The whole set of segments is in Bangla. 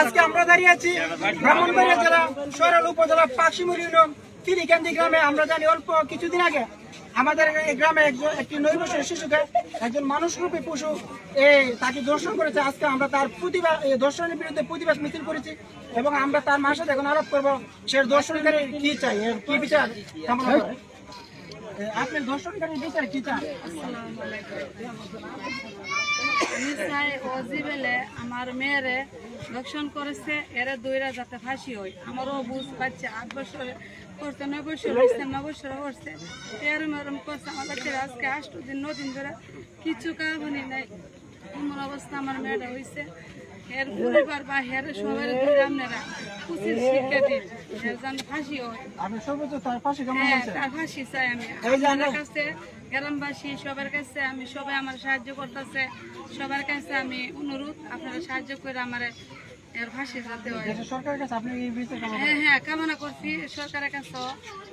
আজকে আমরা দাঁড়িয়ে আছি ব্রাহ্মণবাড়িয়া জেলা সরাইল উপজেলা পাকশিমুড়ি ইউনিয়ন তিরিকান্দি গ্রামে। আমরা জানি অল্প কিছুদিন আগে আমাদের এই গ্রামে একটি 9 বছরের শিশুকে একজন মানুষরূপী পশু তাকে দর্শন করেছে। আজকে আমরা তার প্রতিবাদ দর্শনের বিরুদ্ধে প্রতিবাদ মিছিল করেছি এবং আমরা তার মার সাথে এখন আলাপ করবো সে দর্শনকারী কি চাই, কি বিচার কামনা করে। আপনার দর্শনকারী বিচার কি চান? আমি চাই ও জীবেলে আমার মেয়েরে দর্শন করেছে এরা দইরা যাতে ফাঁসি হয়। আমারও বুঝ পাচ্ছে 8 বছরে করছে, 9 বছর হয়েছে, 9 বছর করছে, এরম এরম করছে। আমার বাচ্চারা আজকে 8 দিন 9 দিন ধরে কিছু কাহানি নাই। এমন অবস্থা আমার মেয়েটা হয়েছে। এর পরিবার বা হের সবাই ধরে আপনারা উচিত শিক্ষা দিন, যেন ফাঁসি হয়। তার ফাঁসি চাই আমি। আপনার কাছে গ্রামবাসী সবার কাছে আমি, সবাই আমার সাহায্য করতেছে, সবার কাছে আমি অনুরোধ আপনারা সাহায্য করে আমার এর ফাঁসি যাতে হয়। হ্যাঁ হ্যাঁ কামনা করছি সরকারের কাছে,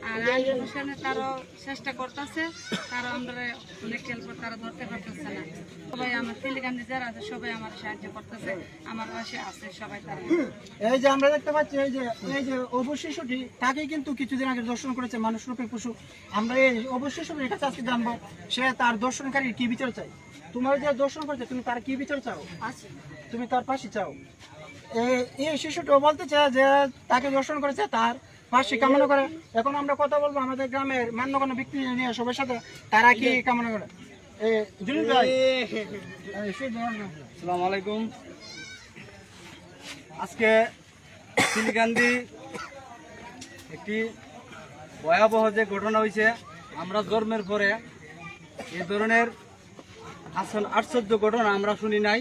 আর আইন প্রশাসনে তারও চেষ্টা করতেছে, তারা আমরা অনেক খেয়াল করে তারা ধরতে পারতেছে না। সবাই আমার তিলিকান্দি যারা আছে সবাই আমার সাহায্য করতেছে, আমার পাশে আছে সবাই। তারা এই যে আমরা দেখতে পাচ্ছি এই যে অবু শিশুটি তাকে কিন্তু কিছুদিন আগে দর্শন করেছে মানুষরূপী পশু। আমরা এই অবু শিশুটির কাছে আজকে জানবো সে তার দর্শনকারী কি বিচার চাই। তোমার যে দর্শন করেছে তুমি তার কি বিচার চাও? তুমি তার ফাঁসি চাও? এই শিশুটিও বলতে চায় যে তাকে দর্শন করেছে তার ফাঁসি কামনা করে। এখন আমরা কথা বলবো আমাদের গ্রামের মান্যগণ্য ব্যক্তি নিয়ে সবার সাথে, তারা কি কামনা করে। আসসালামু আলাইকুম। আজকে তিলিকান্দি একটি ভয়াবহ যে ঘটনা হয়েছে, আমরা জন্মের পরে এই ধরনের আশ্চর্য ঘটনা আমরা শুনি নাই।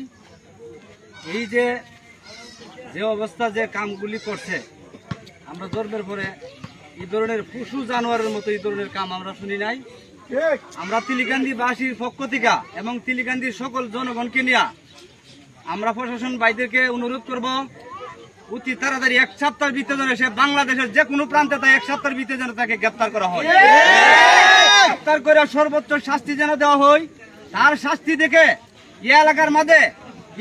এই যে অবস্থা যে কামগুলি করছে, আমরা জন্মের পরে এই ধরনের পশু জানোয়ারের মতো এই ধরনের কাম আমরা শুনি নাই। আমরা তিলিকান্দিবাসীর পক্ষ থেকে এবং তিলিকান্দির সকল জনগণকে নিয়ে আমরা প্রশাসন ভাইদেরকে অনুরোধ করব, অতি তাড়াতাড়ি 1 সপ্তাহের ভিতরে যেন সে বাংলাদেশের যে কোনো প্রান্তে তাই 1 সপ্তাহের ভিতরে যেন তাকে গ্রেপ্তার করা হয়, গ্রেপ্তার করে সর্বোচ্চ শাস্তি যেন দেওয়া হয়। তার শাস্তি দেখে এই এলাকার মাঝে,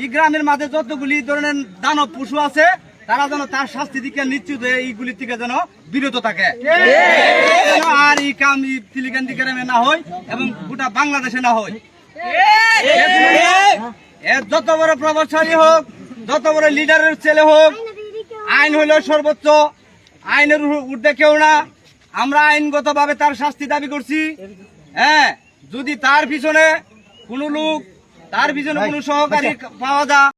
এই গ্রামের মাঝে যতগুলি ধরনের দানব পশু আছে তারা যেন তার শাস্তি দিকে নিশ্চিত হয়ে এইগুলি থেকে যেন বিরত থাকে, আর এই কাম তিলিকান্দি গ্রামে না হয় এবং গোটা বাংলাদেশে না হয়। যত বড় প্রভাবশালী হোক, যত বড় লিডারের ছেলে হোক, আইন হইল সর্বোচ্চ, আইনের ঊর্ধ্বে কেউ না। আমরা আইনগতভাবে তার শাস্তি দাবি করছি। হ্যাঁ, যদি তার পিছনে কোনো লোক, তার পিছনে কোনো সহকারী পাওয়া যায়